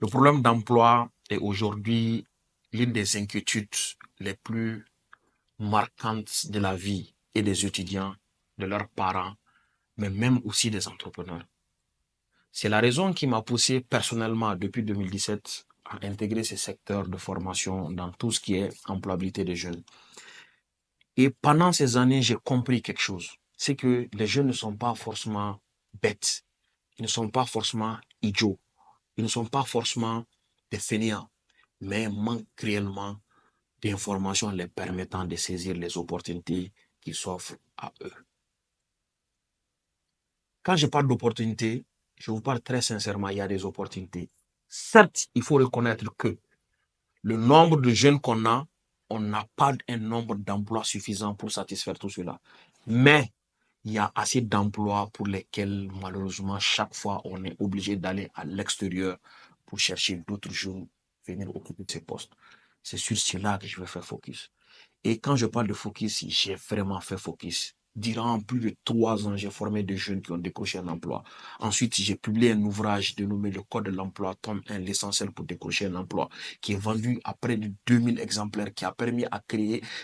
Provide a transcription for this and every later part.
Le problème d'emploi est aujourd'hui l'une des inquiétudes les plus marquantes de la vie et des étudiants, de leurs parents, mais même aussi des entrepreneurs. C'est la raison qui m'a poussé personnellement depuis 2017 à intégrer ces secteurs de formation dans tout ce qui est employabilité des jeunes. Et pendant ces années, j'ai compris quelque chose. C'est que les jeunes ne sont pas forcément bêtes. Ils ne sont pas forcément idiots. Ils ne sont pas forcément des fainéants, mais manquent réellement d'informations les permettant de saisir les opportunités qui s'offrent à eux. Quand je parle d'opportunités, je vous parle très sincèrement, il y a des opportunités. Certes, il faut reconnaître que le nombre de jeunes qu'on a, on n'a pas un nombre d'emplois suffisant pour satisfaire tout cela. Mais il y a assez d'emplois pour lesquels, malheureusement, chaque fois, on est obligé d'aller à l'extérieur pour chercher d'autres jeunes venir occuper ces postes. C'est sur cela que je vais faire focus. Et quand je parle de focus, j'ai vraiment fait focus. Durant plus de 3 ans, j'ai formé des jeunes qui ont décroché un emploi. Ensuite, j'ai publié un ouvrage dénommé Le Code de l'emploi, tome 1, l'essentiel pour décrocher un emploi, qui est vendu à près de 2000 exemplaires, qui a permis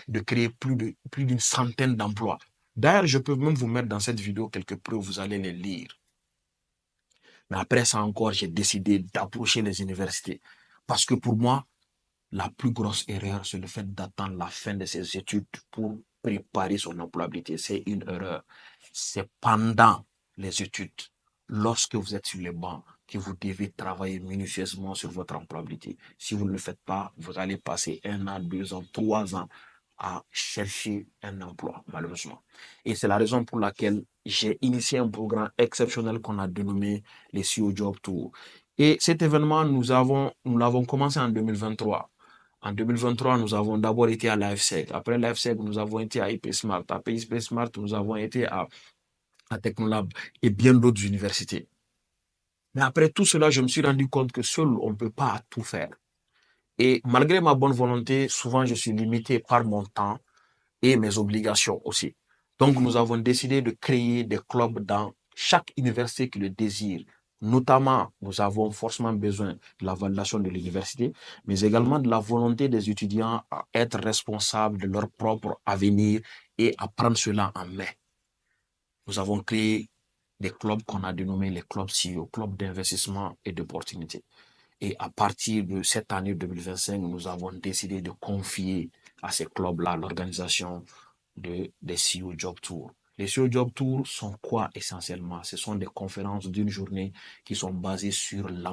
de créer plus d'une centaine d'emplois. D'ailleurs, je peux même vous mettre dans cette vidéo quelques preuves, vous allez les lire. Mais après ça encore, j'ai décidé d'approcher les universités. Parce que pour moi, la plus grosse erreur, c'est le fait d'attendre la fin de ses études pour préparer son employabilité. C'est une erreur. C'est pendant les études, lorsque vous êtes sur les bancs, que vous devez travailler minutieusement sur votre employabilité. Si vous ne le faites pas, vous allez passer 1 an, 2 ans, 3 ans à chercher un emploi, malheureusement. Et c'est la raison pour laquelle j'ai initié un programme exceptionnel qu'on a dénommé les CEO Job Tour. Et cet événement, nous l'avons commencé en 2023. En 2023, nous avons d'abord été à l'AFSEC. Après l'AFSEC, nous avons été à IP Smart. Après IP Smart, nous avons été à Technolab et bien d'autres universités. Mais après tout cela, je me suis rendu compte que seul, on ne peut pas tout faire. Et malgré ma bonne volonté, souvent, je suis limité par mon temps et mes obligations aussi. Donc, nous avons décidé de créer des clubs dans chaque université qui le désire. Notamment, nous avons forcément besoin de la validation de l'université, mais également de la volonté des étudiants à être responsables de leur propre avenir et à prendre cela en main. Nous avons créé des clubs qu'on a dénommés les clubs CEO, clubs d'investissement et d'opportunité. Et à partir de cette année 2025, nous avons décidé de confier à ces clubs-là l'organisation des CEO Job Tours. Les CEO Job Tours sont quoi essentiellement? Ce sont des conférences d'une journée qui sont basées sur l'emploi